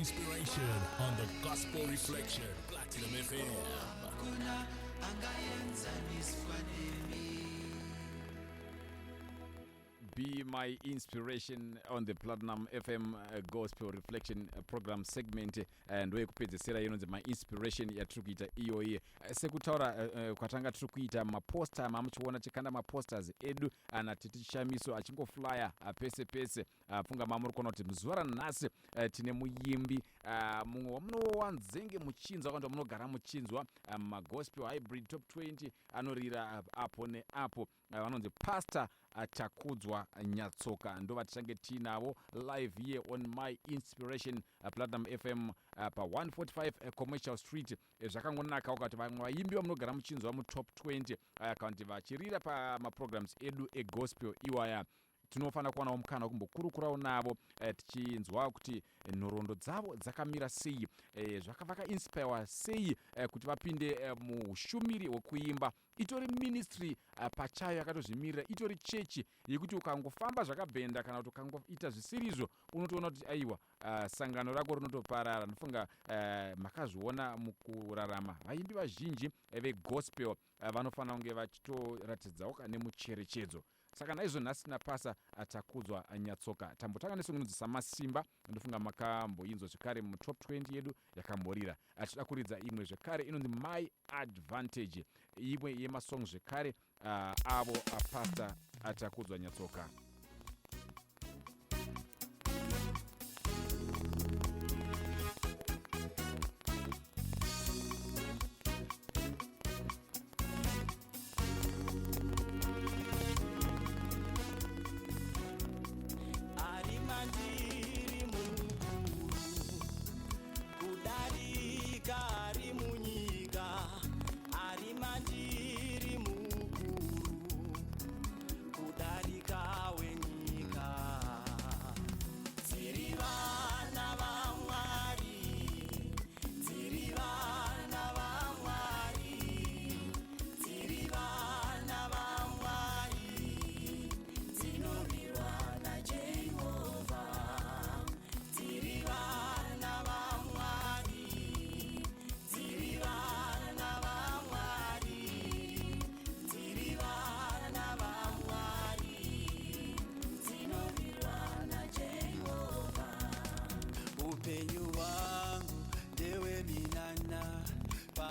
inspiration on the Gospel Reflection, Platinum FM. Be my inspiration on the Platinum FM Gospel Reflection program segment and wekupedzesera inonzi my inspiration yatiri kuita iyoyi sekutaura kwatanga tiri kuita maposta mamuchiona chikanda maposters edu anatitishamiso achingoflya pese pese pfunga mamuri kuona kuti muzuva ranhasi tine muyimbi mumwe wamunowanzenge muchinzwa kana munogara muchinzwa magospel hybrid top 20 anorira apo neapo vanonzi pastor Chakudzwa Nyatsoka ndo vatichange tinavo live here on my inspiration Platinum FM pa 145 Commercial Street. Zvakangonaka wakati vamwe vaimbi vamunogara muchinzwa mu top 20 kandi vachirira pa maprograms edu egospel iwaya tinofana kuwana mukana kumbokurukurawo navo tichinzwa kuti nhoroondo dzavo dzakamira sei, zvakavaka inspire sei kuti vapinde mushumiri wekuimba. Itori ministry pachayo yakatozvimirira, itori chechi yekuti ukangofamba zvakabhenda kana kuti ukangoita zvisirizvo unotoona kuti aiwa sangano rako rinotoparara. Ndofunga makazviona mukurarama vaimbi vazhinji vegospel vanofana kunge vachitoratidzawo nemucherechedzo. Saka naizvo nhasi napasa Chakudzwa Nyatsoka tambotanga nesongonodzi Samasimba ndofunga makamboinzwa zvekare mu top 20 yedu yakamborira. Achida kuridza imwe zvekare inonzi My Advantage, imwe yemasong zvekare avo apasta Chakudzwa Nyatsoka.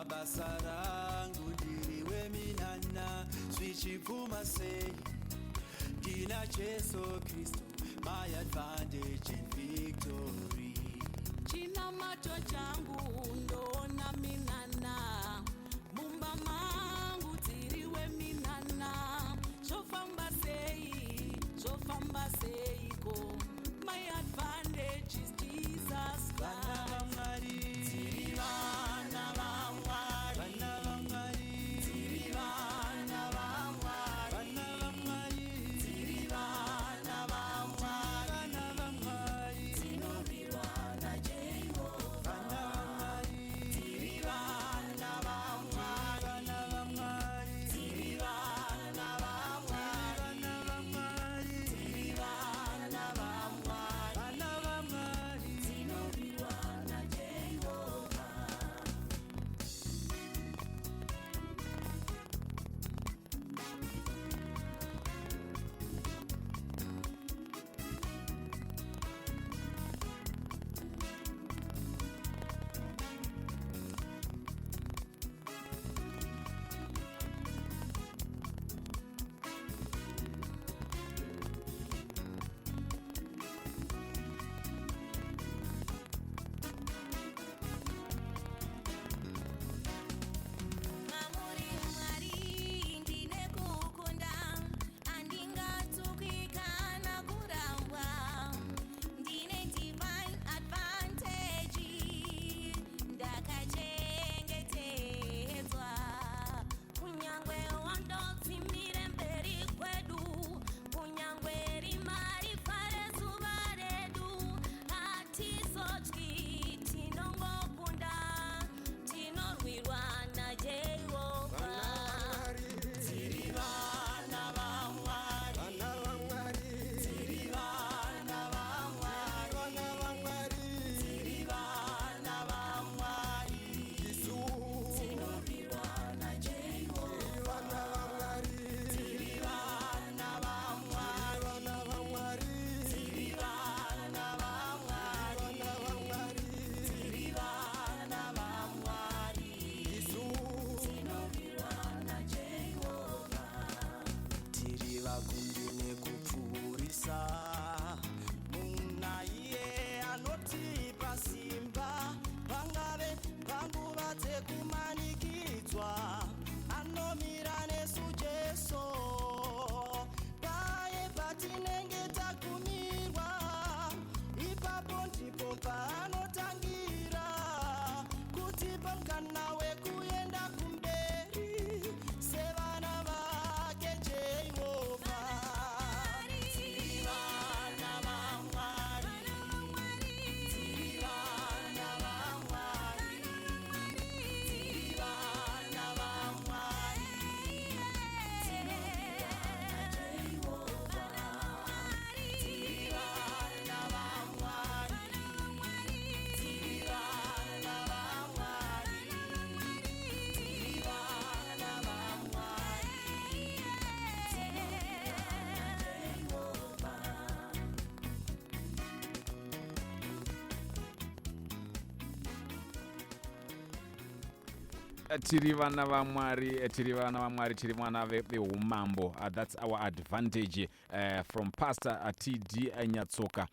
Basa rangu ndiriwe minana zvichipfuma sei ndina Jesu Kristu, my advantage and victory. China macho changu ndoona minana, mumba mangu tiriwe minana, zofamba seiko, my advantage is Jesus Christ. tiri vana vamwari tiri vana veumambo. That's our advantage from Pastor TD Nyatsoka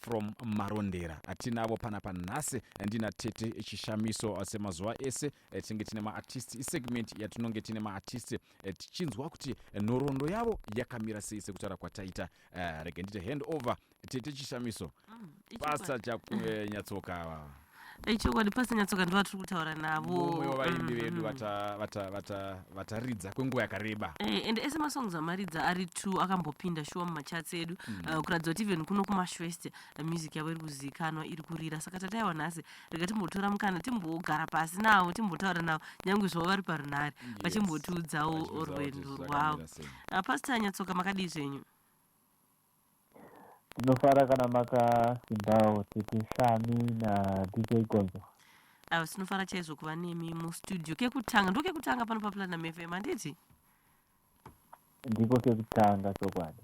from Marondera. Atinavo panapa nhasi ndina Tete Chishamiso semazuva ese tinenge tine maartist isegment yatinonge tine maartist tichinzwa kuti nhoroondo yavo yakamira sei sekutaura kwataita. Rege ndite hand over Tete Chishamiso. Pastor Nyatsoka ichokwadi Pastor Nyatsoka ndivo tiri kutaura navo. Mumwe wavaimbi vedu vataridza kwenguva yakareba. And ese masongs amaridza ari 2 akambopinda shuwa mumacharts edu kuratidza kuti even kuno kumashwest music yavo iri kuzikanwa iri kurira. Saka tataiwa nhasi rega timbotora mukana timbogara pasi navo timbotaura navo nyange zvavo vari parunhare vachimbotiudzawo rwendo rwavo. Pastor Nyatsoka makadii zvenyu? Tinofara kana makasimbawo Tete Shami na DJ Gonzo. Tinofara chaizvo kuva nemi mustudio. Kekutanga pano paPlatinum FM handiti? Ndiko kekutanga chokwadi.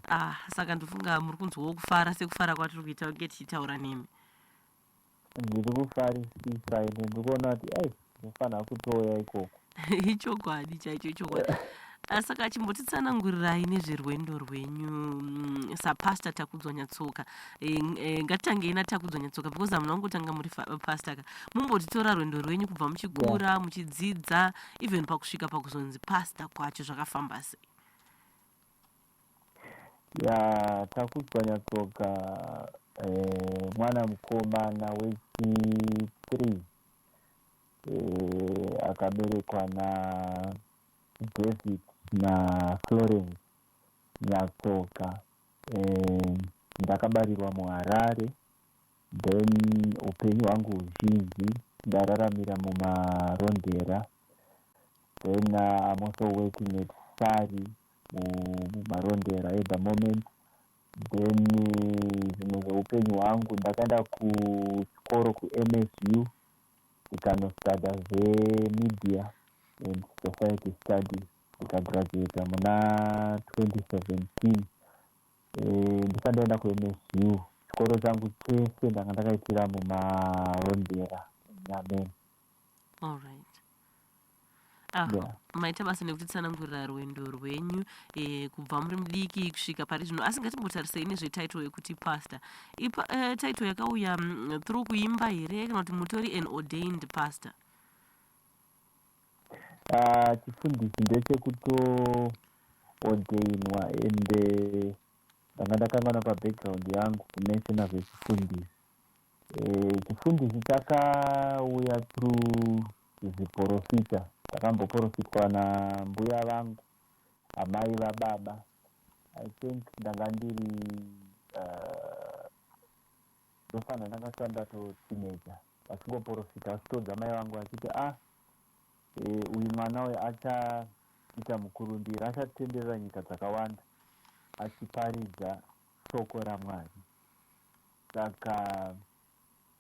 Saka ndofunga muri kunzwawo kufara sekufara kwatiri kuita kunge tichitaura nemi. Ndiri kufarisisa ine ndikuona kuti ndinofanira kutoya ikoko. Ichokwadi chaicho ichokwadi. Saka chimbotitsanangurirai nezverwendo rwenyu sapastor Takudzwa Nyatsoka. Ngatitangei naTakudzwa Nyatsoka because hamuna kungotanga muri pastor ka. Mumbotitora rwendo rwenyu kubva muchikura muchidzidza even pakusvika pakuzonzi pastor kwacho zvakafamba sei? Takudzwa Nyatsoka mwana mukomana wechi3 akaberekwa na David na Florence Nyatsoka. Ndakabarirwa muHarare, then upenyu hwangu huzhinji ndararamira muMarondera, then I'm also working at Sari muMarondera at the moment. Then zvimwe zveupenyu hwangu ndakaenda kuchikoro kuMSU ndikanostada zvemedia and society studies ndikagraduata muna 2017. Ndisandaenda kuMSU. Chikoro changu chese ndanga ndakaitira muMarondera Nyameni. All right. Maita basa nekutitsanangurira rwendo rwenyu kubva muri mudiki kusvika pari zvino. Asi ngatimbotarisei nezvetitle yekuti pastor. Title yakauya through kuimba here kana kuti mutori an ordained pastor? Chifundisi ndechekutoordainwa ende ndanga ndakanganwa pabackground yangu kumenshona zvechifundisi. Chifundisi chakauya through zviprofita. Takamboprofitwa nambuya vangu, amai vababa. I think ndanga ndiri ndofanira ndakasanda teenager. Vachingoprofita vachitodza mai vangu vachiti uyu mwana uyu achaita mukurumbira, achatenderera nyika dzakawanda achiparidza shoko raMwari. Saka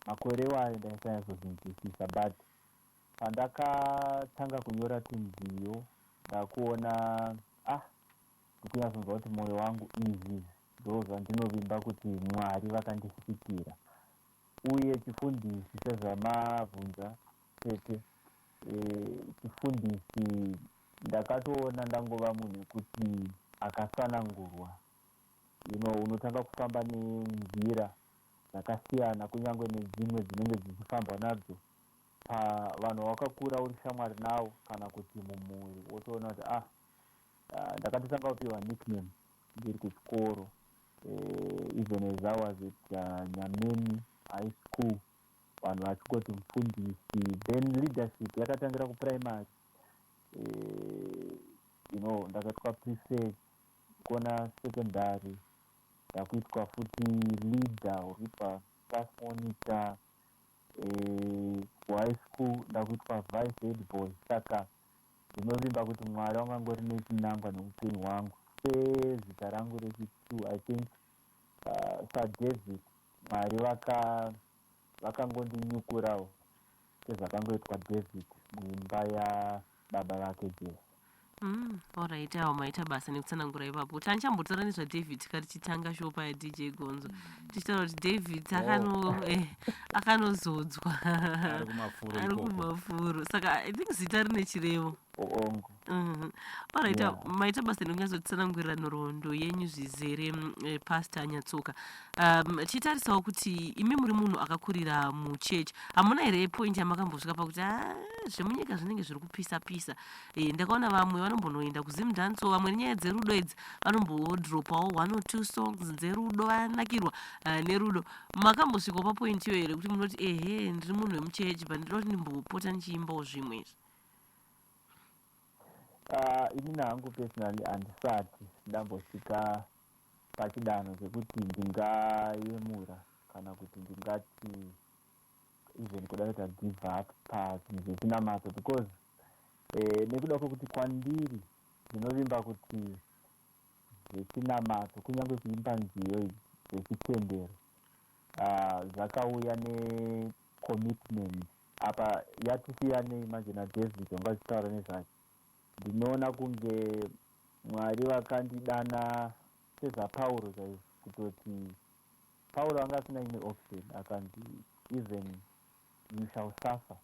makore wayo ndaisanyatsozinzwisisa, but pandakatanga kunyora tinziyo ndakuona ndikunyatsoziva kuti mwoyo wangu izvi ndo zvandinovimba kuti Mwari vakandisvikira. Uye chifundisi sezvamabvunza Tete, chifundisi ndakatoona ndangova munhu wekuti akasanangurwa. Unotanga kufamba nenzira dzakasiyana kunyange nedzimwe dzinenge dzichifambwa nadzo vanhu vakakura uri shamwari navo kana kuti mumuri wotoona kuti ndakatotanga kupiwa nickname ndiri kuchikoro, even as I was at Nyameni high school vanhu vachingoti mufundisi. Then leadership yakatangira kuprimary, ndakaitwa prefect. Kona secondary ndakuitwa futi leader, uripa class monitor. High school ndakuitwa vice head boy. Saka ndinovimba kuti Mwari wangangori nechinangwa neupenyu hwangu. Sezita rangu rechi2 I think Sir David Mwari vakangondinyukurawo sezvakangoitwa David muimba yababa vake Jesu. Alright, awo maita basa nekutsanangura ipapo. Tanichambotaura nezvaDavid tichitanga shopa yaDJ Gonzo. Tichitaura kuti David akanozodzwa. Ari kumafuro Ari ikoko. kumafuro. Saka I think zita rine chirevo. ongo Alright, Yeah. maita basa nekunyatsotsanangurira nhoroondo yenyu zvizere Pastor Anyatsoka. Tichitarisawo kuti imi muri munhu akakurira muchechi. Hamuna here point yamakambosvika pakuti zvemunyika zvinenge zviri kupisa-pisa. Ndakaona vamwe vanombonoenda kuzimudhanso, vamwe nenyaya dzerudo idzi vanombodropawo 1 or 2 songs dzerudo, vanakirwa nerudo. Makambosvikawo papoint iyo here kuti munoti ndiri munhu wemuchechi but ndinoti ndimbopota ndichiimbawo zvimwe izvi. inini hangu personally handisati ndambosvika pachidanho chekuti ndingayemura kana kuti ndingati even kuda kuita give up pazvinhu zvechinamato because nekuda kwekuti kwandiri ndinovimba kuti zvechinamato kunyange kuimba nziyo idzi dzechitendero zvakauya necommitment apa yatisiyanei manje naDavid wanga achitaura nezvacho. Ndinoona kunge Mwari vakandidana sezvaPauro chaizvo kutoti Pauro anga asina imwe option akanzi even you shall suffer,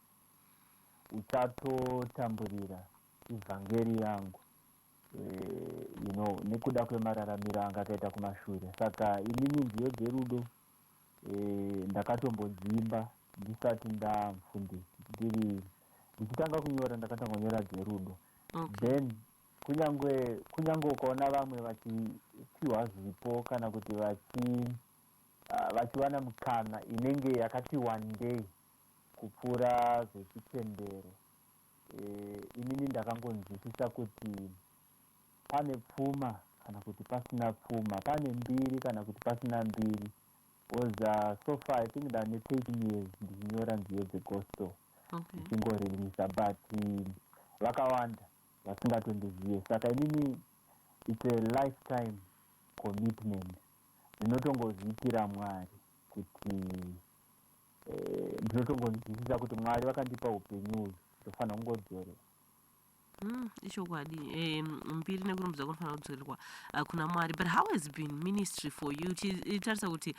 uchatotamburira ivhangeri yangu nekuda kwemararamiro anga akaita kumashure. Saka inini nziyo dzerudo ndakatombodzimba ndisati ndamufundisi, ndichitanga kunyora ndakatanga kunyora dzerudo. Then kunyange ukaona vamwe vachipiwa zipo kana kuti vachiwana mukana inenge yakati wandei kupfuura zvechitendero, inini ndakangonzwisisa kuti pane pfuma kana kuti pasina pfuma, pane mbiri kana kuti pasina mbiri. Was so far I think that 13 years ndichinyora nziyo dzegospel ndichingorerisa but vakawanda vasingatondizive. Saka inini it's a lifetime commitment. Ndinotongozviitira Mwari kuti ndinotongonzwisisa kuti Mwari vakandipa upenyu uyu ndofanira kungodzorera. Ishokwadi mbiri nekurumidza kunofanira kudzorerwa kuna Mwari. But how has been ministry for you? Titarisa kuti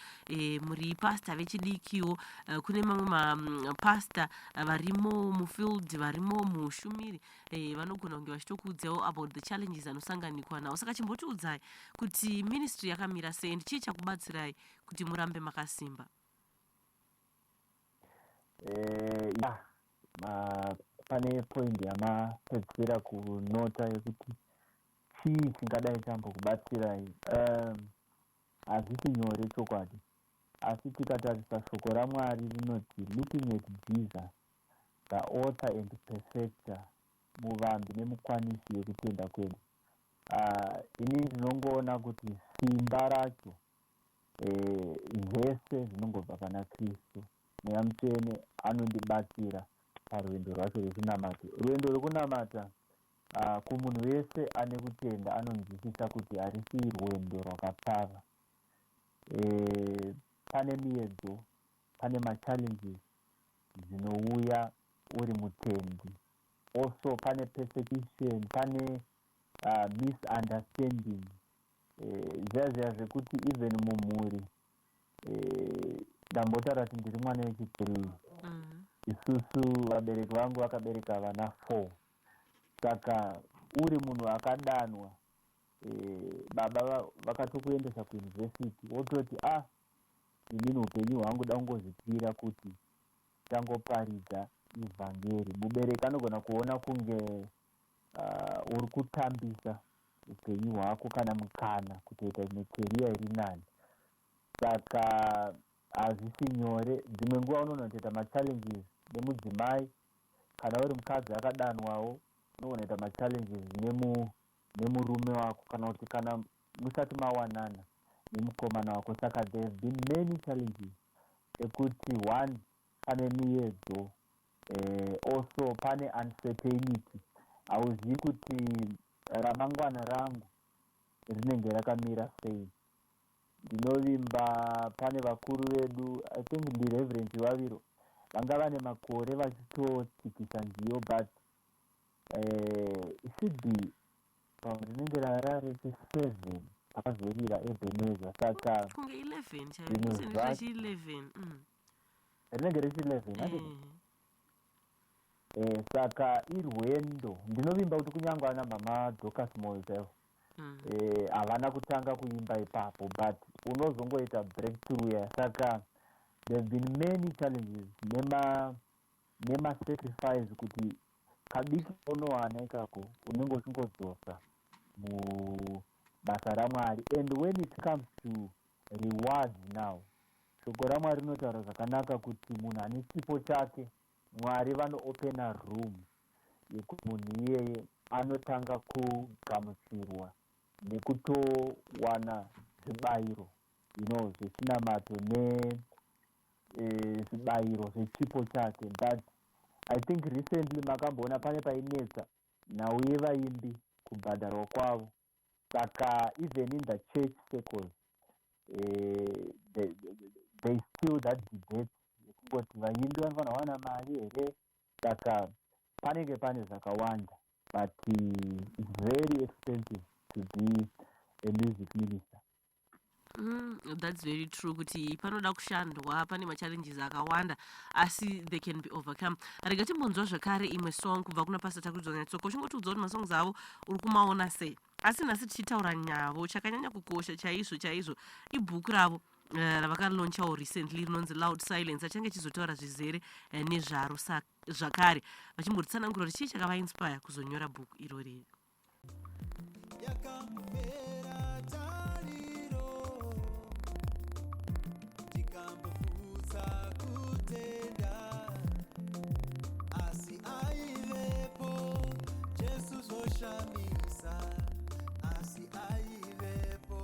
muri pastor vechidikiwo, kune mamwe mapastor varimo mufield, varimo mushumiri vanogona kunge vachitokuudzawo about the challenges anosanganikwa nawo. Saka chimbotiudzai kuti ministry yakamira sei, chii chakubatsirai kuti murambe makasimba? Pane point yamapedzera kunota yekuti chii chingadai chambokubatsirai. Hazvisi nyore chokwadi, asi tikatarisa shoko raMwari rinoti looking at Jesus, the author and perfecter, muvambi nemukwanisi wekutenda kwedu. Ini ndinongoona kuti simba racho zvese zvinongobva pana Kristu. Mweya Mutsvene anondibatsira parwendo rwacho rwekunamata. Rwendo rwekunamata kumunhu wese ane kutenda anonzwisisa kuti harisi rwendo rwakapfava. Pane miedzo, pane machallenges dzinouya uri mutendi. Also pane persecution, pane misunderstanding. Zviya zvekuti even mumhuri ndambotaura kuti ndiri mwana wechipiri. Isusu vabereki vangu vakabereka vana 4. Saka uri munhu akadanwa, baba vakatokuendesa kuuniversity wototi inini upenyu hwangu da kungozvipira kuti tangoparidza ivhangeri. Mubereki anogona kuona kunge uri kutambisa upenyu hwako kana mukana kutoita nekeriya iri nani. Saka hazvisi nyore. Dzimwe nguva unoona kutoita machallenges nemudzimai, kana uri mukadzi akadanwawo unogona kuita machallenges nemurume wako, kana kuti kana musati mawanana nemukomana wako. Saka there have been many challenges ekuti one, pane miedzo, also pane uncertainty. Hauzivi kuti ramangwana rangu rinenge rakamira sei. Ndinovimba pane vakuru vedu, I think ndireverend Waviro, vanga vane makore vachitotikisa nziyo, but it should be rinenge rari7 akazorira Ebenezer saka kunge 11 chaivo Zvinhu sendi zvacho. rechi11 rinenge rechi11 saka irwendo ndinovimba kuti kunyangwe ana mama Dorcas Moyo chaivo havana kutanga kuimba ipapo but unozongoita breakthrough ya saka there have been many challenges nema-sacrifice kuti kadiki unowana ikako unenge uchingodzosa mubasa raMwari. And when it comes to rewards now, shoko raMwari rinotaura zvakanaka kuti munhu ane chipo chake Mwari vanoopena room yekuti munhu iyeye anotanga kugamuchirwa nekutowana zvibayiro zvechinamato nezvibayiro zvechipo chake. But I think recently makamboona pane painetsa nhau yevaimbi kubhadharwa kwavo, saka even in the church circles they still that debate yekungoti vaimbi vanofanira kuwana mari here, saka panenge pane zvakawanda but it's very expensive to be a music minister. That's very true kuti panoda kushandwa, pane machallenges akawanda asi they can be overcome. Rega timbonzwa zvakare imwe song kubva kuna Pastor Takudzwa Nyatsoko. Uchingotiudza kuti masongs avo uri kumaona sei, asi nhasi tichitaura nyavo chakanyanya kukosha chaizvo ibhuku ravo ravakalaunchawo recently rinonzi Loud Silence, achange chizotaura zvizere nezvaro zvakare vachimbotitsanangura kuti chii chakavainspire kuzonyora bhuku irori. yakamupera tariro tikamboputsa kutenda asi aivepo Jesu zvoshamisa asi aivepo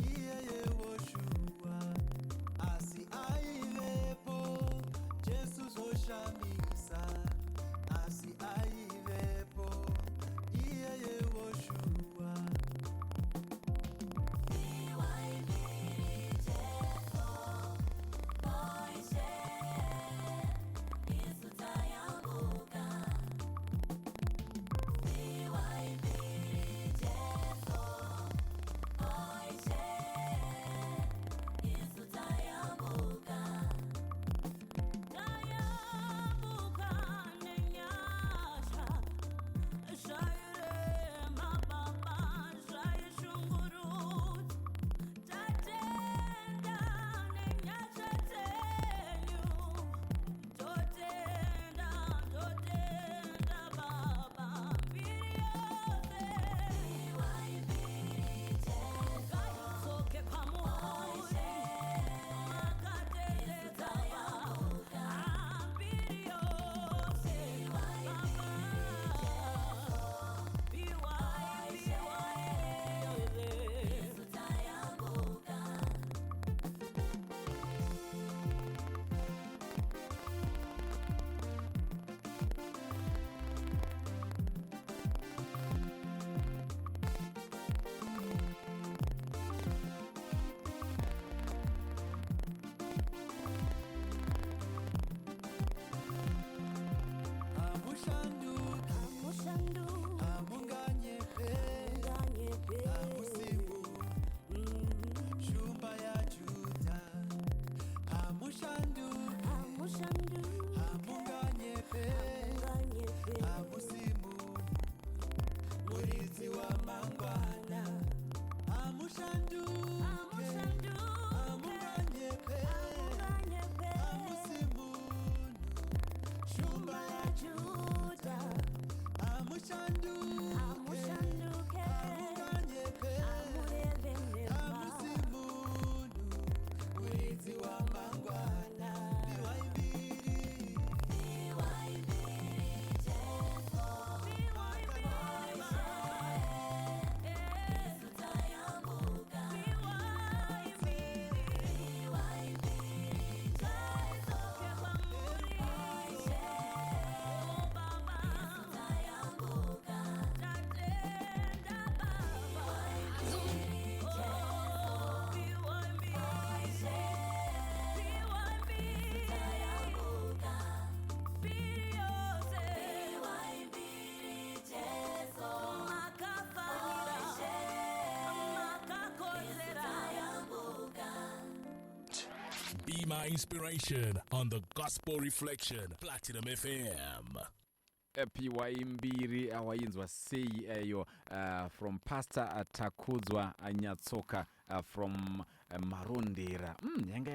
iyeye woshua asi aivepo Jesu zvoshamisa asi aivepo iyeye woshua. Isu tayambuka, Be my inspiration on the Gospel Reflection, Platinum FM. PY mbiri awayinzwa sei eyo from Pastor Takudzwa Nyatsoka from Marondera. Yanga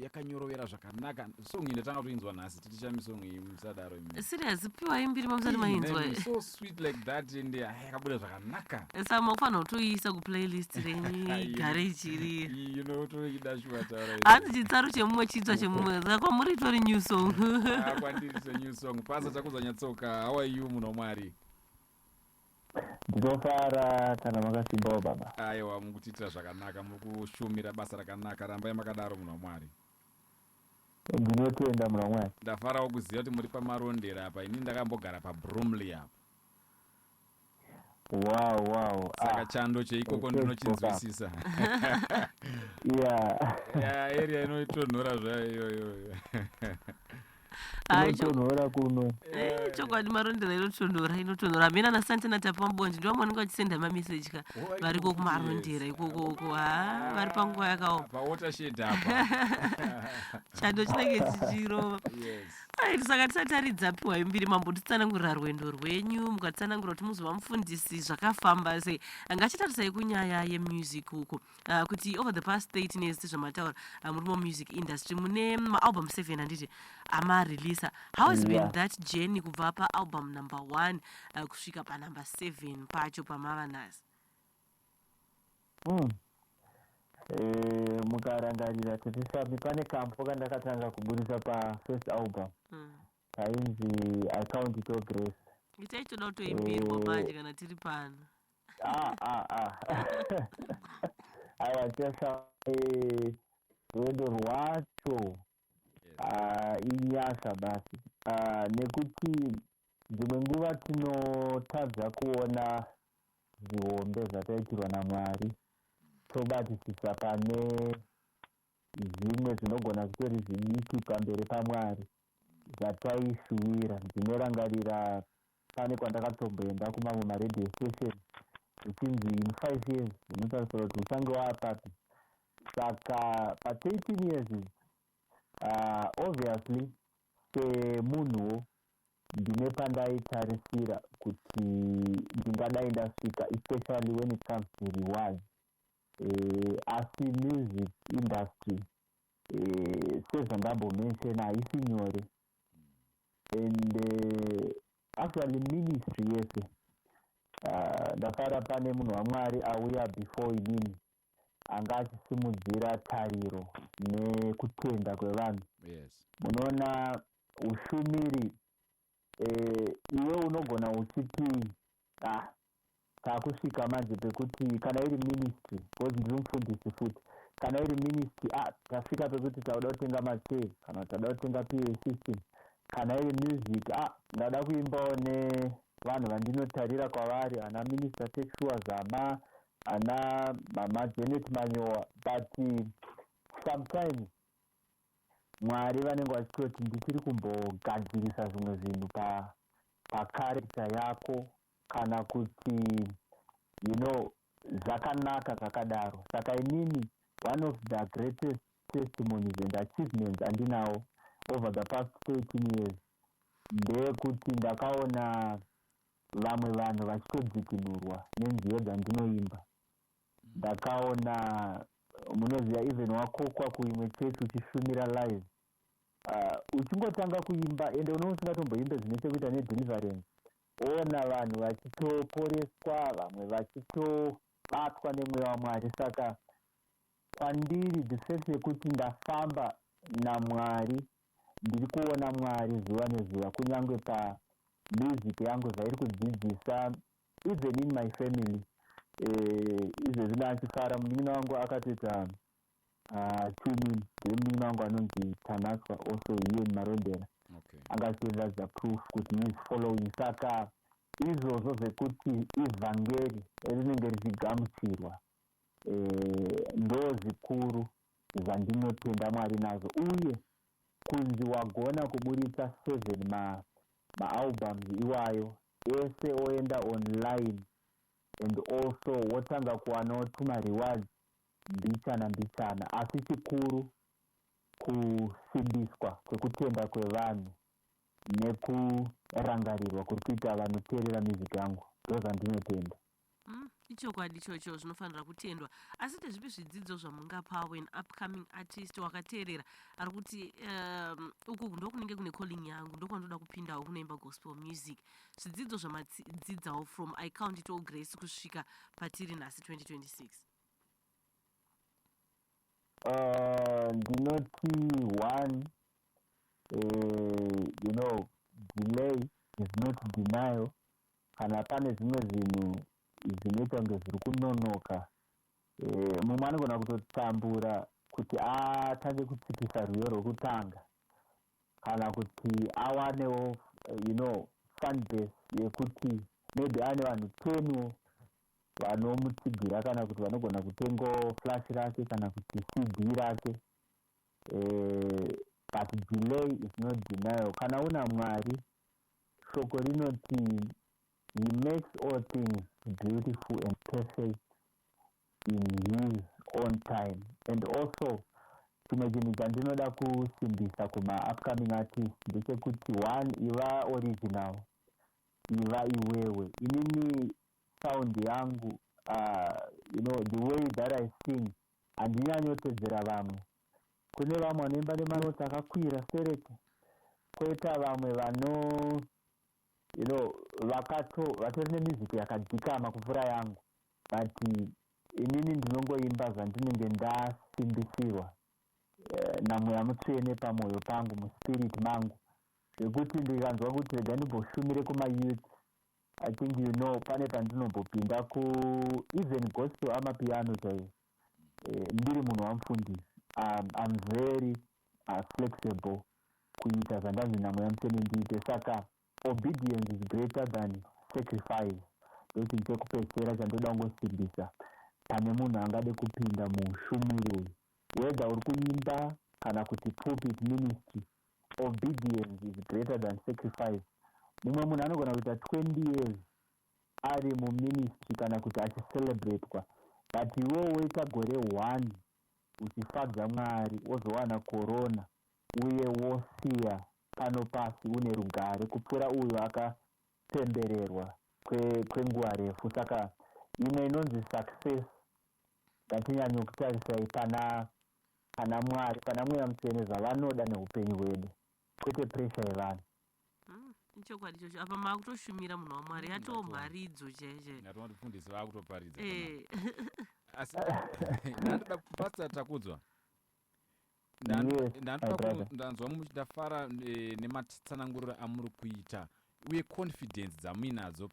yakanyorovera zvakanaka. Song inetanga kuinzwa nhasi tichami song iyi musadaro imi. Serious PY mbiri mamusati mainzwa. So sweet like that and yakabuda zvakanaka. Sama ufana kutoisa kuplaylist renyu garage iri. You know to idashwa taura. Hanzi chitsaro chemumwe chitsva chemumwe. Saka muri tori new song. Kwandiri new song. Pastor Takudzwa Nyatsoka, how are you muno mwari? Ndinofara kana makasimbawo baba. Aiwa mukutiitira zvakanaka, mukushumira basa rakanaka, rambai makadaro muno mwari. Ndinotenda muno mwari. Ndafarawo kuziva kuti muri pamarondera apa, ini ndakambogara paBromley apa. Wow. Saka chando cheikoko ndinochinzwisisa. Yeah. Area inotonhora zvayo. Inotonhora kuno. Chokwadi marondera inotonhora. Mina naSantana tapambonje ndiwo mwanenge vachisenda mameseji ka variko kumarondera ikoko vari panguva yakaoma. Pawatershed apa. Chando chinenge chichirova. Yes. Saka tisataridza PY mbiri mambotitsanangurira rwendo rwenyu, mukatsanangurira kuti muzova mufundisi zvakafamba sei. Ngachitarisai kunyaya yemusic uko. Kuti over the past 13 years tizvamataura muri music industry mune maalbum 7 handiti amareleasa. How has been that journey kubva paalbum number 1 kusvika panumber 7 pacho pamava nhasi? Mukarangarira titisami pane kampo kandakatanga kuburisa first album kainzi I Count It All Grace. Ichaitoda kutoimbirwa manje kana tiri pano. Aiwa chesa rwendo rwacho inyasha basi nekuti dzimwe nguva tinotadza kuona zvihombe zvataitirwa naMwari tobatisisa pane zvimwe zvinogona kutori zvidiki pamberi paMwari zvataishuwira. Ndinorangarira pane kwandakatomboenda kumamwe maradio station uchinzi in 5 years unotarisira kuti uchange waapapi. Saka pa13 years obviously semunhuwo ndine pandaitarisira kuti ndingadai ndasvika, especially when it comes to reward. Asi music industry sezvandambomention haisi nyore, and actually ministry yese ndafara pane munhu waMwari auya before inini anga achisimudzira tariro nekutenda kwevanhu. Munoona ushumiri iwe unogona uchiti takusvika manje pekuti kana iri ministry, because ndiri mufundisi futi, kana iri ministry tasvika pekuti tauda kutenga machee kana tauda kutenga PA system. Kana iri music ndada kuimbawo nevanhu vandinotarira kwavari, ana Minister Texua Zama, ana mama Janet Manyowa. But sometimes Mwari vanenge vachitoti ndichiri kumbogadzirisa zvimwe zvinhu pacharacter yako kana kuti zvakanaka zvakadaro. Saka inini one of the greatest testimonies and achievements andinawo over the past 13 years ndeyekuti ndakaona vamwe vanhu vachitodzikinurwa nenziyo dzandinoimba. Ndakaona munoziva even wakokwa kuimwe chechi uchishumira live, uchingotanga kuimba ende unosingatomboimbe zvine chekuita nedeliverance, ona vanhu vachitoporeswa, vamwe vachitobatwa nemweya waMwari. Saka kwandiri the sense yekuti ndafamba naMwari, ndiri kuona Mwari zuva nezuva, kunyange pamusic yangu zvairi kudzidzisa, even in my family. Izvezvi ndachifara munin'ina wangu akatoita tuning, munin'ina wangu anonzi Tanaswa, also here in Marondera. Angatoratidza proof kuti he is following. Saka izvozvo zvekuti ivhangeri rinenge richigamuchirwa ndo zvikuru zvandinotenda Mwari nazvo, uye kunzi wagona kuburitsa 7 maalbums iwayo ese oenda online, and also wotanga kuwanawo tuma rewards mbichana. Asi chikuru kusimbiswa kwekutenda kwevanhu nekurangarirwa kuri kuita vanoteerera music yangu ndozvandinotenda. ichokwadi ichocho zvinofanira kutendwa. Asi ndezvipi zvidzidzo zvamungapa when upcoming artist wakateerera ari kuti uku ndokunenge kune calling yangu, ndokwandoda kupindawo kunoimba gospel music, zvidzidzo zvamadzidzawo from I count it all grace kusvika patiri nhasi 2026? Ndinoti one, delay is not denial. Kana pane zvimwe zvinhu zvinoita kunge zviri kunonoka, mumwe anogona kutotambura kuti atange kutsikisa rwiyo rwokutanga, kana kuti awanewo fan base yekuti maybe ane vanhu 10 vanomutsigira kana kuti vanogona kutengawo flash rake kana kuti CD rake. But delay is not denial. Kana una Mwari, shoko rinoti he makes all things beautiful and perfect in his own time. And also chimwe chinhu chandinoda kusimbisa kuma-upcoming artist ndechekuti one, iva original, iva iwewe. Inini sound yangu, the way that I sing, handinyanyotedzera vamwe. Kune vamwe vanoimba nemanoti akakwira stereke, koita vamwe vatori nemusic yakadzikama kupfuura yangu, but inini ndinongoimba zvandinenge ndasimbisirwa naMweya Mutsvene pamwoyo pangu, muspirit mangu, zvekuti ndikanzwa kuti rega ndimboshumire kuma-youth, I think pane pandinombopinda even gospel amapiano chaiwo, ndiri munhu wamufundisi. I'm very flexible kuita zvandanzi naMweya Mutsvene ndiite. Saka obedience is greater than sacrifice. Ndokuti ndichekupedzisira chandoda kungosimbisa pane munhu angade kupinda muushumiri uyu, whether uri kuimba kana kuti pulpit ministry, obedience is greater than sacrifice. Mumwe munhu anogona kuita 20 years ari muministry kana kuti achicelebratewa, but iwewo woita gore 1 uchifadza Mwari, wozowana korona uye wosiya pano pasi une rugare kupfuura uyo akapembererwa kwenguva refu. Saka imwe inonzi success ngatinyanye kutarisai pana Mwari, pana Mweya Mutsvene zvavanoda neupenyu hwedu, kwete pressure yevanhu. Ichokwadi ichocho. Apa makutoshumira munhu waMwari, yatoo mharidzo chaiche. Natomafundisi vakutoparidza. Asi ndandoda kupasta takudzwa. Ndanzwa muchidafara nematsananguriro amuri kuita uye confidence dzamuinadzo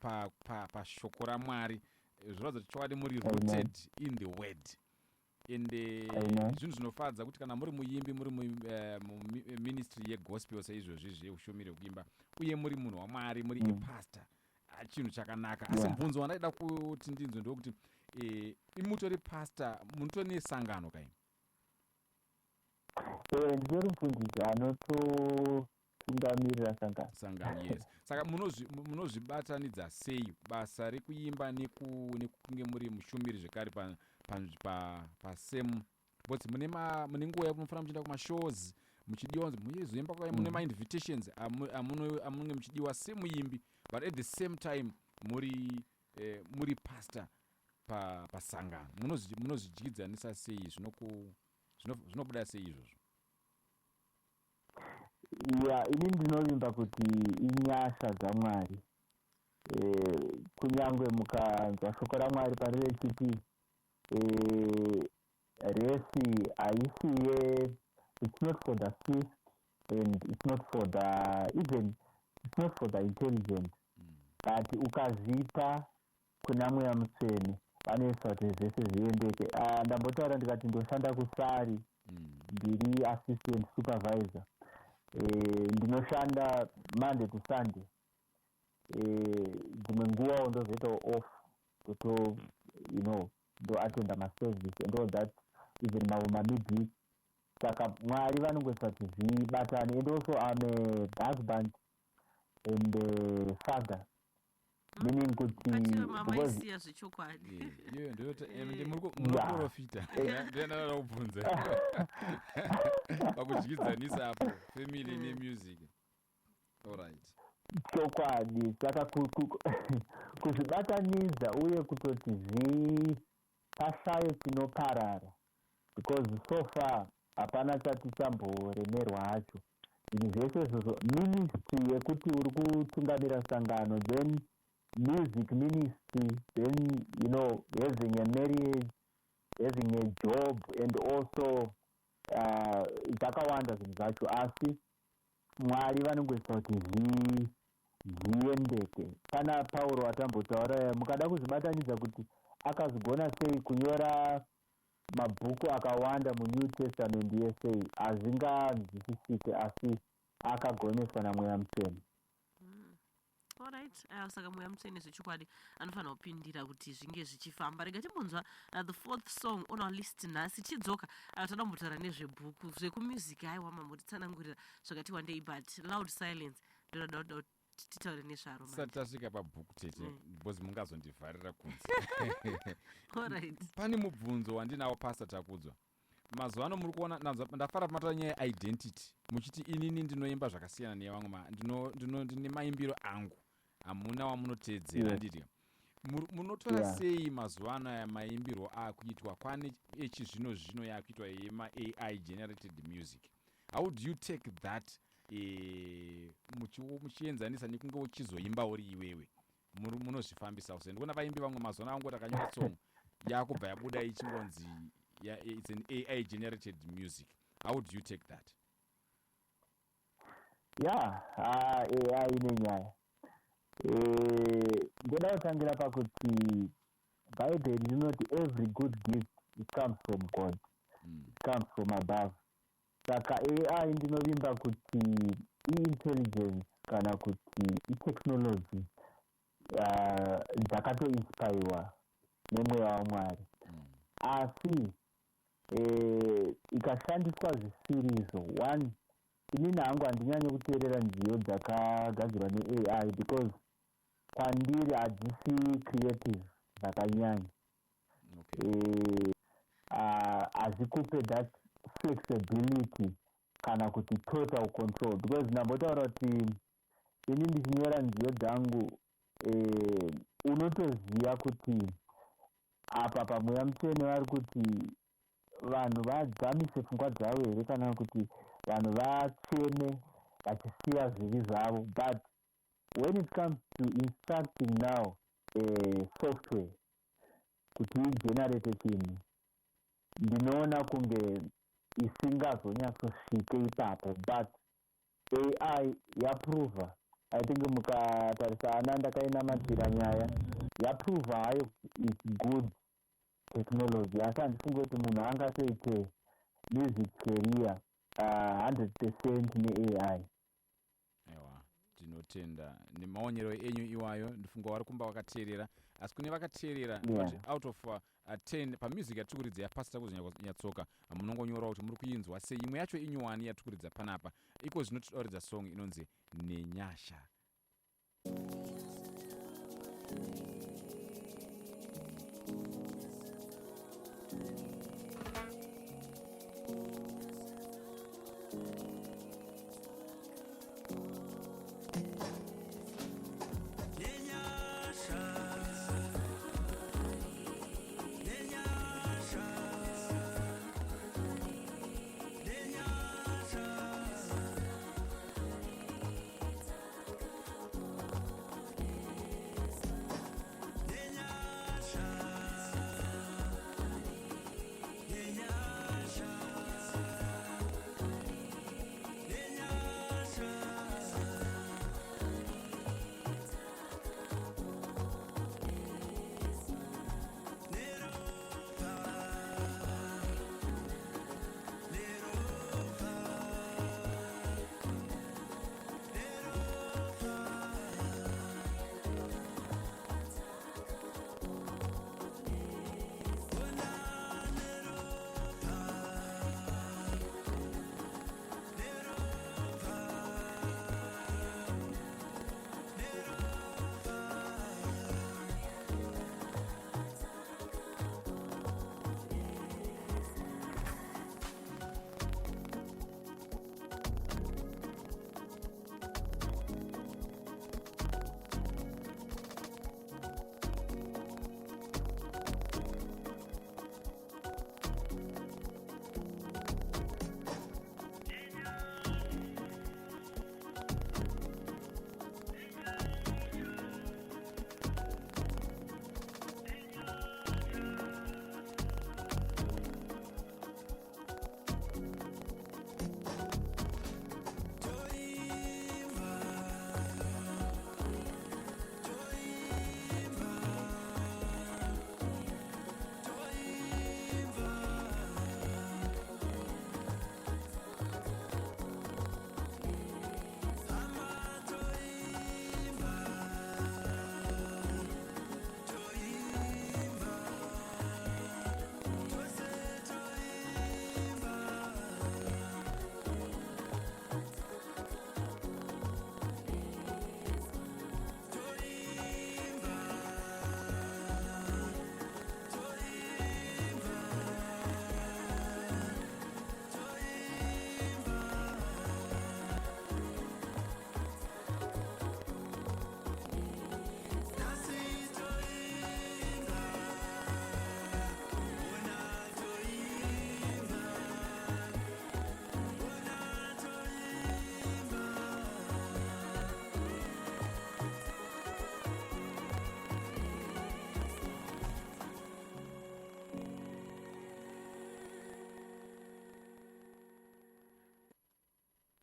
pashoko raMwari, zvirodzo tichokwadi muri rooted in the word. Ende zvinhu zvinofadza kuti kana muri muimbi, muri muministry yegospel saizvozvi zveushumiri hwekuimba, uye muri munhu waMwari, muri ipastor, chinhu chakanaka. Asi mubvunzo wandaida kuti ndinzwe ndokuti imutori pastor, munotori nesangano kai? Ndiri mufundisi anototungamirira sangano. Yes. Saka munozvibatanidza sei basa rekuimba nekunge muri mushumiri zvekare pasame, because mune nguva yamunofanira muchienda kumashows muchidiwa muchizoimba kwai mune ma-invitations amunenge muchidiwa semuimbi, but at the same time muri pastor pasangano. Munozvidyidzanisa sei? Zvinobuda sei izvozvo? Ini ndinovimba kuti inyasha dzaMwari. Kunyangwe mukanzwa shoko raMwari pari rechiti resi haisi it's not for the swift and it's not for the intelligent, but ukazvipa kuna Mweya Mutsvene vanoisa kuti zvese zviendeke. Ndambotaura ndikati ndoshanda kusari, ndiri assistant supervisor, ndinoshanda Monday to Sunday, dzimwe nguvawo ndozoitawo off ndo attenda maservice and all that, even midweek. Saka Mwari vanongoisa kuti zvibatane. And also I'm a husband and father, meaning kuti mamaisiya zvechokwadi. Munoprofita. Ndinoda kubvunza. pakudyidzanisa apo family nemusic. Alright. chokwadi saka kuzvibatanidza uye kutoti pashayo chinoparara because so far hapana chati chamboremerwa hacho. Zvinhu zvese izvozvo ministry yekuti uri kutungamira sangano, then music ministry, then having a marriage, having a job, and also dzakawanda zvinhu zvacho, asi Mwari vanongoisa kuti zviendeke. Pana Pauro atambotaura mukada kuzvibatanidza kuti akazogona sei kunyora mabhuku akawanda muNew Testament yese hazinganzwisisike, asi akagoneswa naMweya Mutsvene. Alright, saka Mweya Mutsvene zvechokwadi anofanira kupindira kuti zvinge zvichifamba. Rega timbonzwa the fourth song on our list nhasi tidzoka toda kumbotaura nezvebhuku zvekumusic. Haiwa mamutitsanangurira zvakati wandei, but loud silence ndoda titaure nezvaro. Sati tasvika pabhuku tete because mungazondivharira kunze. Alright. Pane mubvunzo wandinawo Pastor Takudzwa. Mazuva ano muri kuona ndafara pamata nyaya yeidentity muchiti inini ndinoimba zvakasiyana nevamwe, ndine maimbiro angu, hamuna wamunoteedzera nditi. Munotora sei mazuva ano maimbiro akuitwa kwane echizvino zvino yakuitwa yema AI generated music? How do you take that muchienzanisa nekunge uchizoimba uri iwewe? Munozvifambisa sei? Ndikuona vaimbi vamwe mazuva ano vangoti akanyora song yakubva yabuda ichingonzi it's an AI generated music. How would you take that? AI inenyaya. Ndoda kutangira pakuti Bible rinoti every good gift it comes from God. It comes from above. Saka AI ndinovimba kuti intelligence kana kuti technology dzakatoinspirwa nemweya waMwari. Asi ikashandiswa zvisirizo, one, inini hangu handinyanye kuteerera nziyo dzakagadzirwa neAI because kwandiri hadzisi creative zvakanyanya. Hazikupe that flexibility kana kuti total control, because ndambotaura kuti ini ndichinyora nziyo dzangu unotoziva kuti apa paMweya Mutsvene vari kuti vanhu vadzamise pfungwa dzavo here kana kuti vanhu vacheme vachisiya zvivi zvavo. But when it comes to instructing now software kuti igenerate chinhu, ndinoona kunge isingazonyatsosvike ipapo, but AI yaprova. I think mukatarisa ana ndakainamatira nyaya yaprova hayo it's good technology. Asi handifunge kuti munhu angatoite music career 100% neAI. Ewa, tinotenda nemaonyero enyu iwayo. Ndifunga wari kumba wakateerera, asi kune vakateerera out of 10 pamusic yatikuridza yapasita kuzonyatsoka munongonyora kuti muri kuinzwa sei. Imwe yacho inyuwani yatikuridza panapa iko zvinotidaridza song inonzi Nenyasha.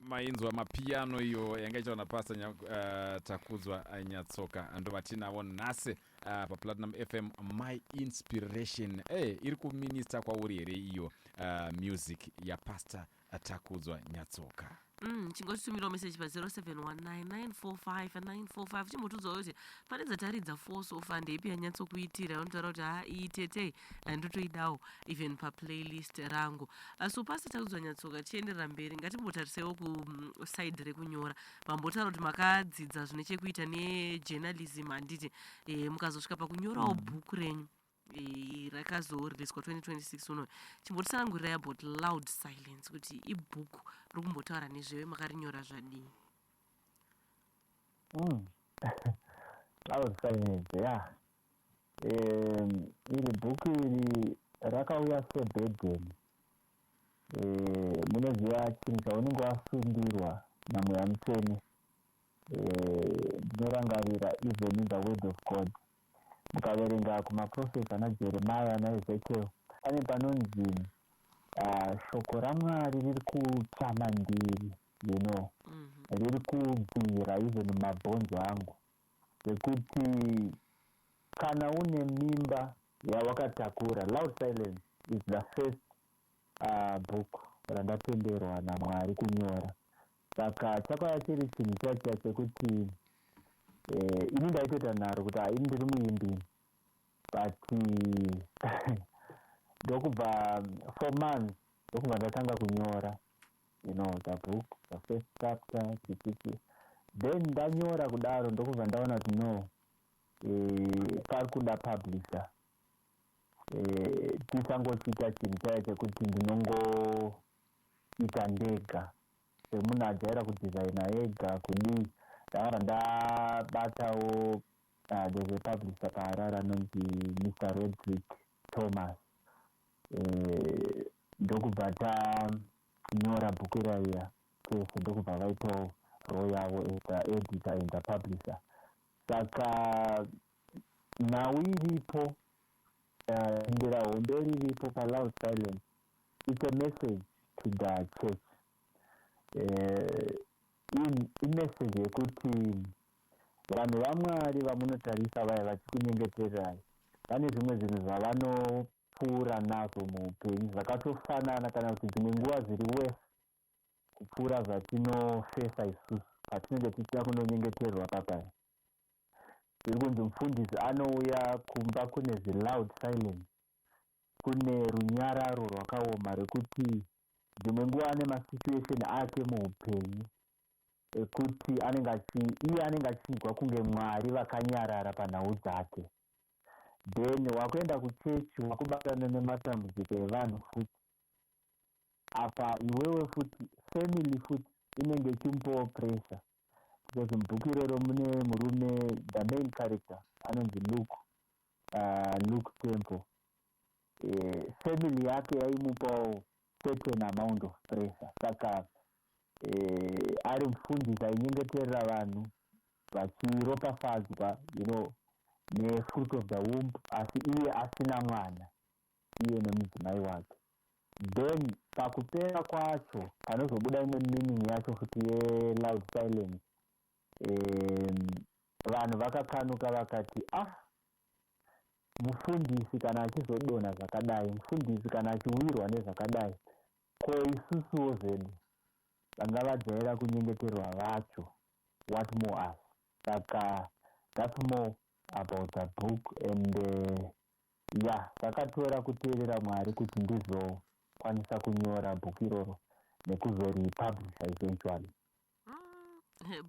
mainzwa mapiano iyo yanga ichaitwa napasta Takudzwa Nyatsoka ndo vatinawo nhasi paPlatinum FM My Inspiration. Iri kuminista kwauri here iyo music yapasta Takudzwa Nyatsoka. Chingotitumirawo meseji pa0719945945 chimbotudzawo kuti pane dzataridza force of ndeipi yanyatsokuitira unotaura kuti iitete ndotoidawo even paplaylist rangu. So pasi Takudzwa Nyatsoka tienderera mberi ngatimbotarisewo kusaidi rekunyora vambotaura kuti makadzidza zvine chekuita nejournalism handiti mukazosvika pakunyorawo bhuku renyu rakazoreliswa 2026 uno chimbotitsanangurirai about Loud Silence kuti ibhuku rikumbotaura nezvewe makarinyora zvadii? Loud Silence, yeah. Iri bhuku iri rakauya sebhedheni. Munoziva chinhu chaunenge wasundirwa naMweya Mutsvene. Ndinorangarira even in the word of God. Mukaverenga kumaprofesa naJeremiah naEzekiel pane panonzi shoko raMwari riri kuchama ndiri, riri kubvira even mabhonzo angu, yekuti kana une mimba yawakatakura. Loud Silence is the first book randatenderwa naMwari kunyora. Saka chakauya chiri chinhu chacho chekuti ini ndaitoita nharo kuti ini ndiri muimbi, but ndokubva 4 months ndokubva ndatanga kunyora the book, the first chapter chichichi, then ndanyora kudaro ndokubva ndaona kuti no pari kuda publisher. Tisangochiita chinhu chaiyo chekuti ndinongoita ndega semunhu ajaira kudesigna ega kudii. Ndakabva ndabatawo there's a publisher paHarare anonzi Mr. Roderick Thomas. Ndokubva tanyora bhuku iraiya tese, ndokubva vaitawo role yavo as the editor and the publisher. Saka nhau iripo, ndira hondo riripo paLoud Silence. It's a message to the church. Imessage yekuti vanhu vaMwari vamunotarisa vaya vachikunyengeterai vane zvimwe zvinhu zvavanopfuura nazvo muupenyu zvakatofanana kana kuti dzimwe nguva zviri worse kupfuura zvatinofesa isusu patinenge tichida kunonyengeterwa papaya. Zviri kunzi mufundisi anouya kumba kune zviLoud Silence, kune runyararo rwakaoma rekuti dzimwe nguva ane masituation ake muupenyu ekuti iye anenge achigwa kunge Mwari vakanyarara panhau dzake. Then wakuenda kuchechi wakubatana nematambudziko evanhu futi, apa iwewe futi family futi inenge ichimupawo pressure, because mubhuku iroro mune murume, the main character anonzi Luke Temple. Family yake yaimupawo certain amount of pressure. Saka ari mufundisi ainyengeterera vanhu vachiropafadzwa nefruit of the womb, asi iye asina mwana, iye nemudzimai wake. Then pakupera kwacho panozobuda imwe meaning yacho futi yeLoud Silence. Vanhu vakakanuka vakati mufundisi kana achizodonha zvakadai, mufundisi kana achiwirwa nezvakadai, ko isusuwo zvedu vanga vajaira kunyengeterwa vacho, what more us? Saka that's more about the book, and zvakatora kuteerera Mwari kuti ndizokwanisa kunyora bhuku iroro nekuzoripublisha eventually.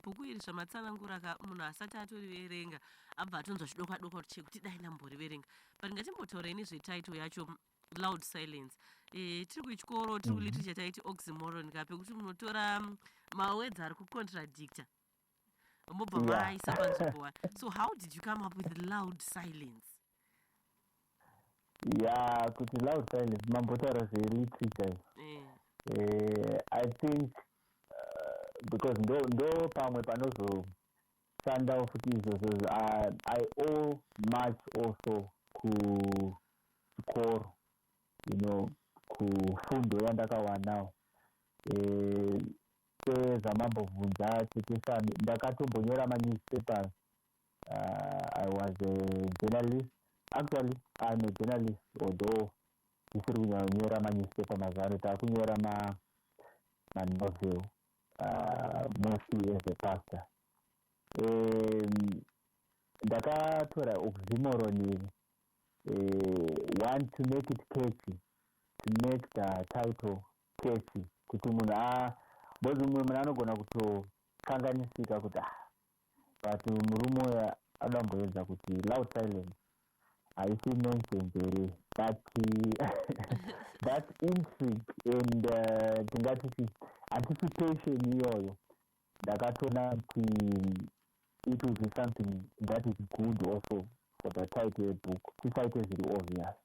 Bhuku iri zvamatsanangura munhu asati atoriverenga abva atonzwa chidokwa chekuti dai ndamboriverenga, but ngatimbotaurei nezvetitle yacho Loud Silence. Tiri kuchikoro, tiri kuliterature taiti oxymoron kape kuti munotora mawords ari kucontradicta mobva maisa panzvimbo. So how did you come up with Loud Silence? Kuti Loud Silence mambotaura zveliterature. I think because ndo pamwe panozoshanda futi izvozvo. I owe much also kuchikoro, kufundo yandakawanawo. pane zvamambobvunza Tetesami, ndakatombonyora manewspapers. I was a journalist. Actually, I'm a journalist, although ndisiri kunyanyora manewspaper mazano, takunyora manovel, mostly as a pastor. Ndakatora oxymoron, want to make it catchy, to make the title catchy, kuti munhu bozi mumwe munhu anogona kutokanganisika kuti but murume uyu adomboedza kuti loud silence haisi nonsense here, but that intrigue and tingati anticipation iyoyo ndakatoona kuti it will be something that is good also for the title yebook, tisaite zviri obvious.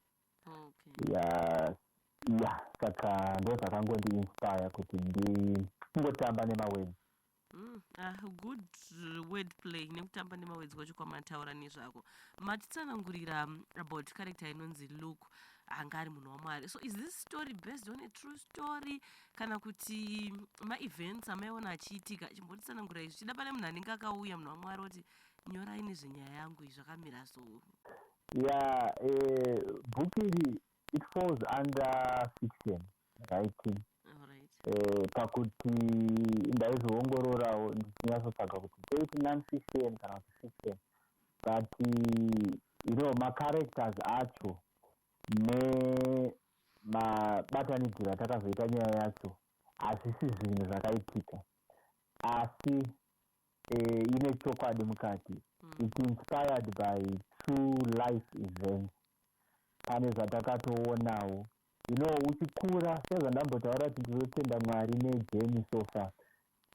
Saka ndo zvakangondi-inspire kuti ndingotamba nemawords. Good word play nekutamba nemawords kwacho kwamataura nezvako. Matitsanangurira about character inonzi Luke anga ari munhu waMwari. So is this story based on a true story kana kuti ma-events amaiona achiitika? Chimbotitsanangurira izvi chida pane munhu anenge akauya munhu waMwari oti nyorai nezvenyaya yangu izvi zvakamira so. Book it falls under fiction writing. Pakuti ndaizoongororawo ndichinyatsotsaga kuti toiti non-fiction kana kuti fiction, but ma-characters acho nemabatanidziro atakazoita nyaya yacho hazvisi zvinhu zvakaitika, asi ine chokwadi mukati. It's inspired by true life events. Pane zvatakatoonawo uchikura, sezvandambotaura kuti ndinotenda Mwari nejeni so far.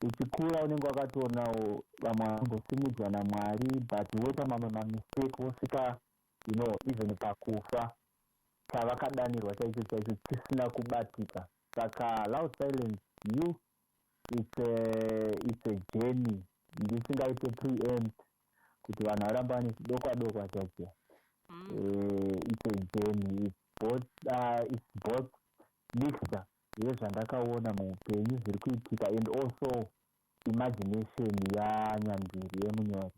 Uchikura unenge wakatoonawo vamwe vanombosimudzwa naMwari but woita mamwe mamistake wosvika even pakufa chavakadanirwa chaicho chaicho chisina kubatika. Saka loud silence it's a journey, ndisingaite preempt kuti vanhu varamba nechidokwa dokwa chacho. It's a journey. It's both mixture yezvandakaona muupenyu zviri kuitika and also imagination yanyambiri yemunyori.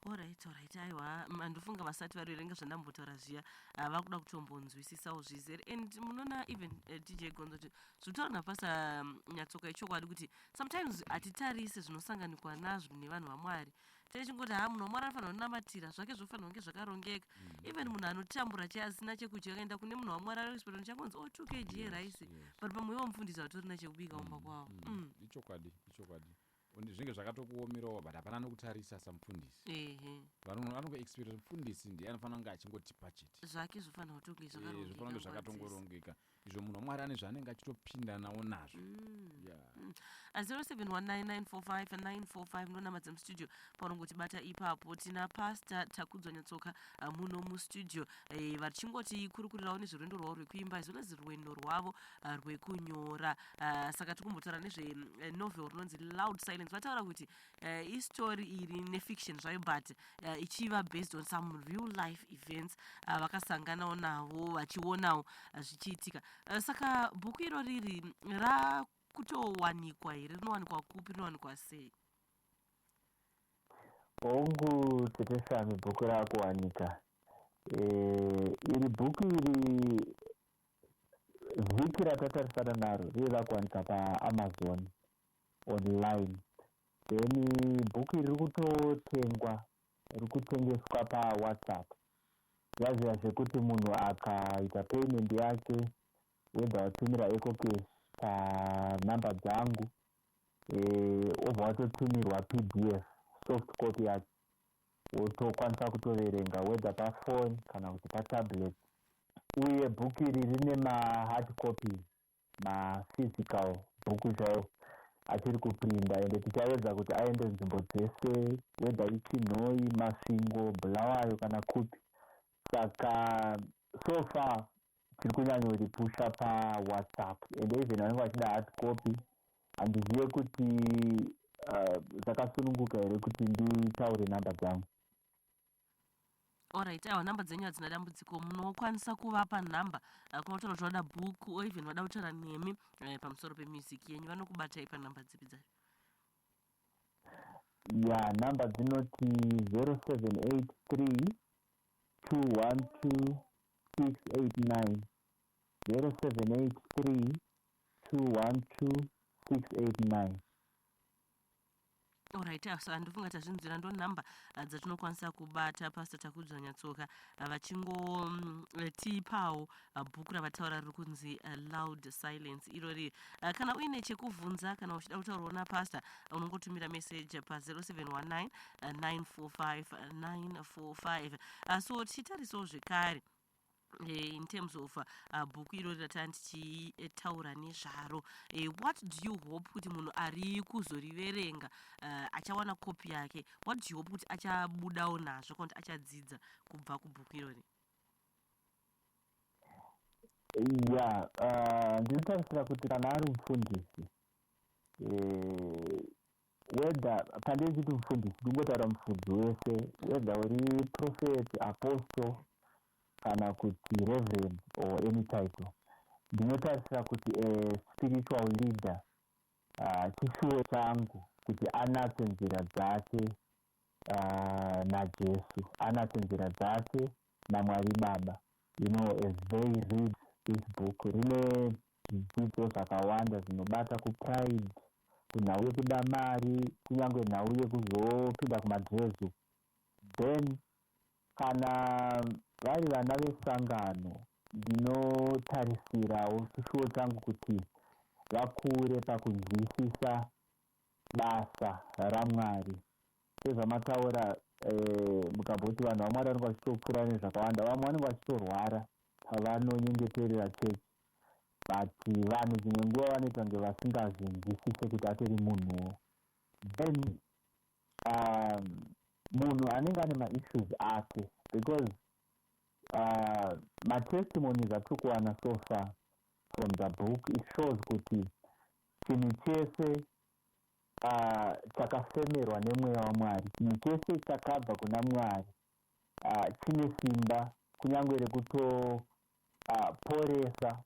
Alright, aiwa mandofunga vasati variverenga zvandambotaura zviya vakuda kutombonzwisisawo zvizere. And munoona even DJ Gonzo kuti zvitaura napasa nyatsoka yechokwadi kuti sometimes hatitarise zvinosanganikwa nazvo nevanhu vaMwari. Tichingoti munhu waMwari anofanira kunamatira zvake zvofanira kunge zvakarongeka. Even munhu anotambura asina chekudya akaenda kune munhu waMwari ari kuchipatara chakonzi 2 kg yeraisi, but pamwe wamufundisa utorina chekubika umba kwawo. Ichokwadi zvinenge zvakatokuomerawo but hapana nokutarisa samufundisi. Vanhu vanongoexperience mufundisi ndiye anofanira kunge achingotipa chete zvake zvofanira kutonge zvofanira kunge zvakatongorongeka, izvo munhu waMwari ane zvaanenge achitopinda nawo nazvo. 0719945945 ndonamadza mustudio paunongotibata ipapo. Tina Pastor Takudzwa Nyatsoka muno mustudio vachingoti kurukurirawo nezverwendo rwavo rwekuimba as well as rwendo rwavo rwekunyora. Saka tikumbotaura nezvenovel runonzi Loud Silence. Vataura kuti istori iri nefiction zvayo but ichiva based on some real life events vakasanganawo navo vachionawo zvichiitika. Saka bhuku iro riri rakutowanikwa here? Rinowanikwa kupi? Rinowanikwa sei? Hongu Tetesami, bhuku rakuwanika. Iri bhuku iri vhiki ratatarisana naro riri rakuwanika paAmazon online. Then bhuku iri rikutotengwa, rikutengeswa paWhatsApp. Yaziva zvekuti munhu akaita payment yake webva watumira EcoCash panhamba dzangu obva watotumirwa PDF soft copy yacho, wotokwanisa kutoverenga whether pafone kana kuti patablet. Uye bhuku iri rine mahard copies, maphysical bhuku chaiwo achiri kuprinda, ende tichaedza kuti aende nzvimbo dzese whether iChinhoi, Masvingo, Bulawayo kana kupi. Saka so far tiri kunyanyoripusha paWhatsApp, ende even vanenge vachida hard copy handizive kuti zvakasununguka here kuti nditaure nhamba dzangu. Alright, nhamba dzenyu hadzina dambudziko. Munokwanisa kuvapa nhamba kunotaura kuti vada bhuku o even vada kutaura nemi pamusoro pemusic yenyu, vanokubatai panhamba dzipi dzacho? ya namba dzinoti 0783 212 689 0783 212 689. Alright, so andifunga tazvinzira ndo namba dzatinokwanisa kubata Pastor Takudzvanyatsoka vachingotipawo bhuku ravataura riri kunzi Loud Silence irori. Kana uine chekubvunza kana uchida kutaurawo naPastor unongotumira message pa 0719 945 945. So titarisawo zvekare in terms of bhuku irori ratanga tichitaura nezvaro. What do you hope kuti munhu ari kuzoriverenga achawana kopi yake, what do you hope kuti achabudawo nazvo kana kuti achadzidza kubva kubhuku irori? Ya, ndinotarisira kuti kana ari mufundisi, whether pandei chiti mufundisi ndingotaura mufudzi wese, whether uri prophet, apostle kana kuti reverend or any title, ndinotarisira kuti spiritual leader chishuwo changu kuti anatse nzira dzake naJesu, anatse nzira dzake naMwari Baba. You know, as they read this book, rine zvidzidzo zvakawanda zvinobata kupride, kunhau yekuda mari, kunyange nhau yekuzopinda kumadrezu. Then kana vari vana vesangano, ndinotarisirawo chishuwo changu kuti vakure pakunzwisisa basa raMwari. Sezvamataura mukabhoti vanhu vamwe vanenge vachitopfuura nezvakawanda, vamwe vanenge vachitorwara pavanonyengeterera chechi, but vanhu dzimwe nguva vanoita kunge vasingazvinzwisise kuti atori munhuwo. Then munhu anenge ane maissues ake, because matestimonies atiri kuwana so far from the book, it shows kuti chinhu chese chakafemerwa nemweya waMwari, chinhu chese chakabva kuna Mwari chine simba, kunyange rekutoporesa,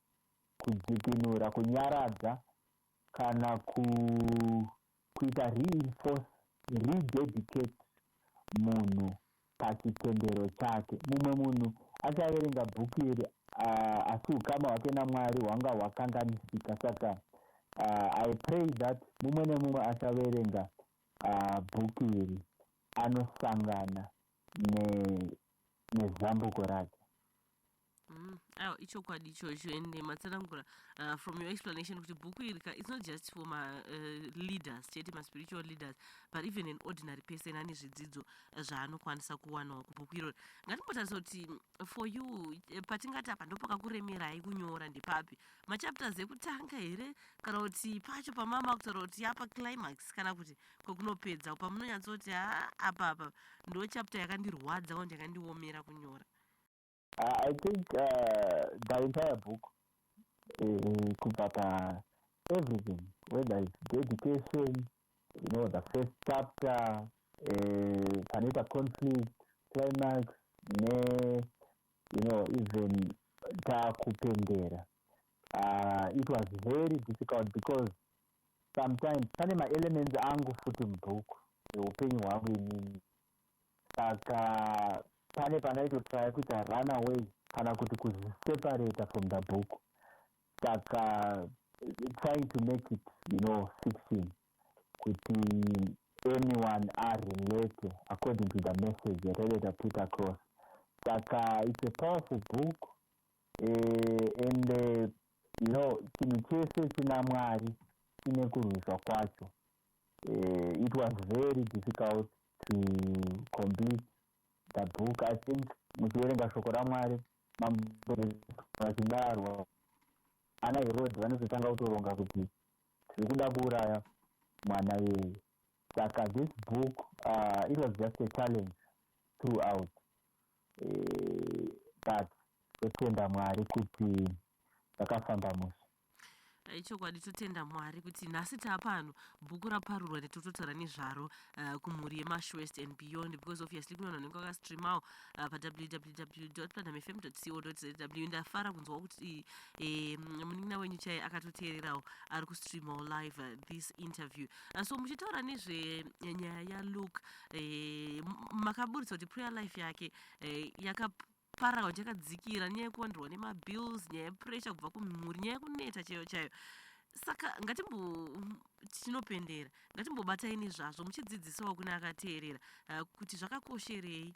kudzikinura, kunyaradza, kana kuita reinforce, rededicate munhu pachitendero chake. Mumwe munhu achaverenga bhuku iri asi ukama hwake naMwari hwanga hwakanganisika. Saka I pray that mumwe nemumwe achaverenga bhuku iri anosangana nezambuko rake. Ichokwadi ichocho, ende matsanangura from your explanation kuti bhuku iri it's not just for leaders chete, spiritual leaders, but even an ordinary person ane zvidzidzo zvaanokwanisa kuwanawo kubhuku irori. Ngatimbotarisa kuti for you patingati apa ndo pakakuremerai kunyora ndepapi, machapters ekutanga here kana kuti pacho pamama kutaura kuti apa climax, kana kuti kwekunopedza pamunonyatsoti apa ndo chapter yakandirwadza kuti yakandiomera kunyora? I think the entire book, kubata everything, whether it's dedication, you know, the first chapter, panoita conflict, climax, you know, even takupendera. It was very difficult because sometimes pane ma-elements angu futi mubhuku eupenyu hwangu inini, saka pane panaitotry kuita run away kana kuti kuziseparata from the book. Saka trying to make it, you know, fiction, kuti anyone are related according to the message the relator put across. Saka it's a powerful book, and you know, chinhu chese china Mwari chine kurwiswa kwacho. It was very difficult to complete the book. I think muchiverenga shoko raMwari vachibarwa ana Herod vanozotanga kutoronga kuti tiri kuda kuuraya mwana yeye. Saka this book, it was just a challenge throughout, but kutenda Mwari kuti vakafamba musha. Chokwadi totenda Mwari kuti nhasi taapano bhuku raparurwa netototaura nezvaro kumhuri yeMashwest and beyond, because obviously kune vanhu vanenge vakastreamawo pa www.platinumfm.co.zw. Ndafara kunzwa kuti munin'ina wenyu chai akatoteererawo ari kustreamawo live this interview. So muchitaura nezvenyaya yaLuke, makaburitsa kuti prayer life yake paragwa chakadzikira nyaya yekuwandirwa nemabills, nyaya yepressure kubva kumhuri, nyaya yekuneta chayo. Saka tinopendera, ngatimbobatai nezvazvo muchidzidzisawo kune akateerera kuti zvakakosherei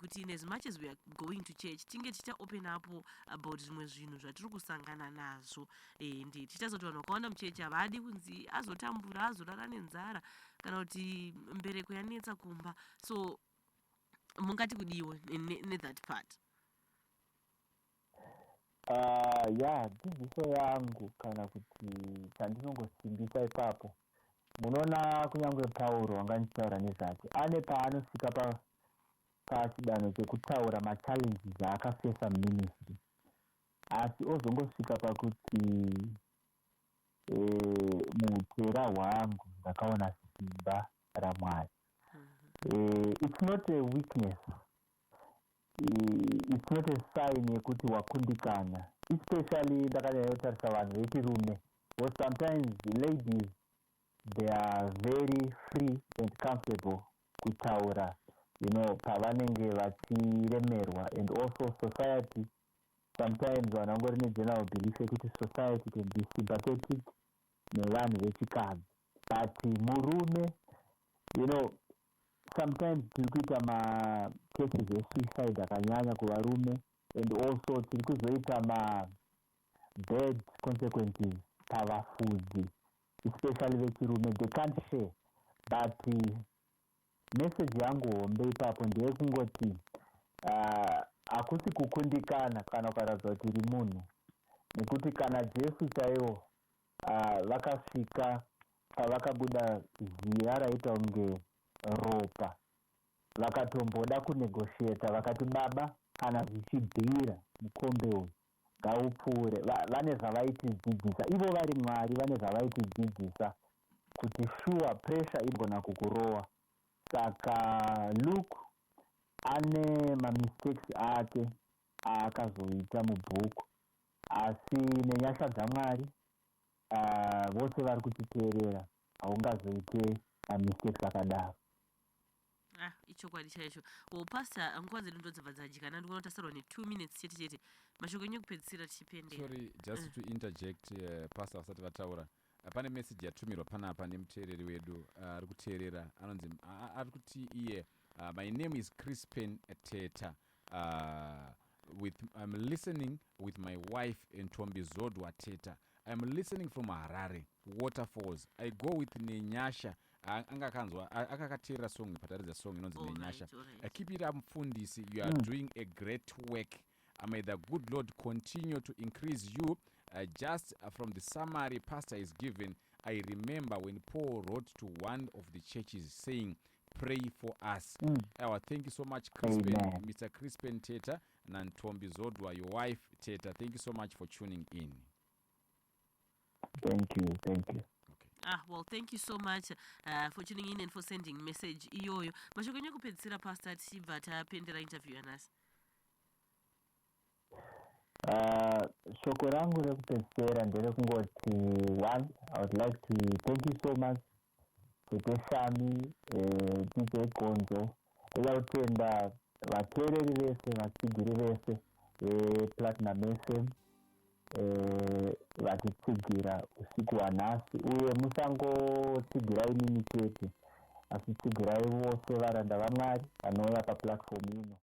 kuti in as much as we are going to church tinge ticha open up about zvimwe zvinhu zvatiri kusangana nazvo. Ndi tichazoti vanhu vakawanda muchechi havadi kunzi azotambura, azorara nenzara kana kuti mbereko yanetsa kumba. So mungati kudiwe that part? Dzidziso yangu kana kuti chandinongosimbisa ipapo, munoona kunyange Pauro wanga ndichitaura nezvake, ane paanosvika pachidanho chekutaura machallenges aakafesa muministry, asi ozongosvika pakuti muutera hwangu ndakaona simba raMwari. It's not a weakness. It's not a sign yekuti wakundikana, especially ndakanayotarisa vanhu vechirume, because sometimes ladies they are very free and comfortable kutaura pavanenge vachiremerwa, and also society sometimes vanhu vangori negeneral belief yekuti society can be sympathetic nevanhu vechikadzi, but murume sometimes tiri kuita macases esuicide akanyanya kuvarume, and also tiri kuzoita bad consequences pavafudzi, especially vechirume, they can't share. But message yangu hombe ipapo ndeyekungoti hakusi kukundikana kana ukaratidza kuti iri munhu, nekuti kana Jesu chaivo vakasvika pavakabuda ziya raita kunge ropa, vakatomboda kunegotiata, vakati baba kana zvichibvira mukombe uyu ngaupfuure. Vane zvavaitidzidzisa ivo vari Mwari, vane zvavaitidzidzisa kuti sure pressure igona kukurowa. Saka Luke ane mamistakes ake aakazoita mubhuku, asi nenyasha dzaMwari vose vari kuchiteerera haungazoite mamistakes akadaro. Ichokwadi chaicho. Pastor, nguva dzedu ndodzabva dzadikana, ndikuona tasarwa ne2 minutes chete. Mashoko enyu ekupedzisira tichipendera. Sorry, just to interject, Pastor vasati vataura, pane message yatumirwa panapa nemuteereri wedu ari kuteerera, anonzi ari kuti iye my name is Crispin Teta. I'm listening with my wife Ntombi Zodwa Teta. I'm listening from Harare Waterfalls. I go with Nenyasha. Angakanzwa akakateera song pataridza song inonzi Nenyasha. Keep it up Mfundisi, you are doing a great work. May the good Lord continue to increase you. Just from the summary Pastor is given, I remember when Paul wrote to one of the churches saying, pray for us. Thank you so much, Crispin, Mr. Crispin Teta, and Ntombi Zodwa, your wife Teta. Thank you so much for tuning in. Thank you. Okay. Well, thank you so much for tuning in and for sending message iyoyo. Mashoko enyu ekupedzisira Pastor tichibva tapendera interview yanhasi. Shoko rangu rekupedzisira nderekungoti, one, I would like to thank you so much Teteshami, DJ Gonzo, toda kutenda vateereri vese, vatsigiri vese Platinum FM vatitsigira usiku hwanhasi, uye musangotsigira inini chete, asi tsigirai vose varanda vaMwari vanouya paplatform ino.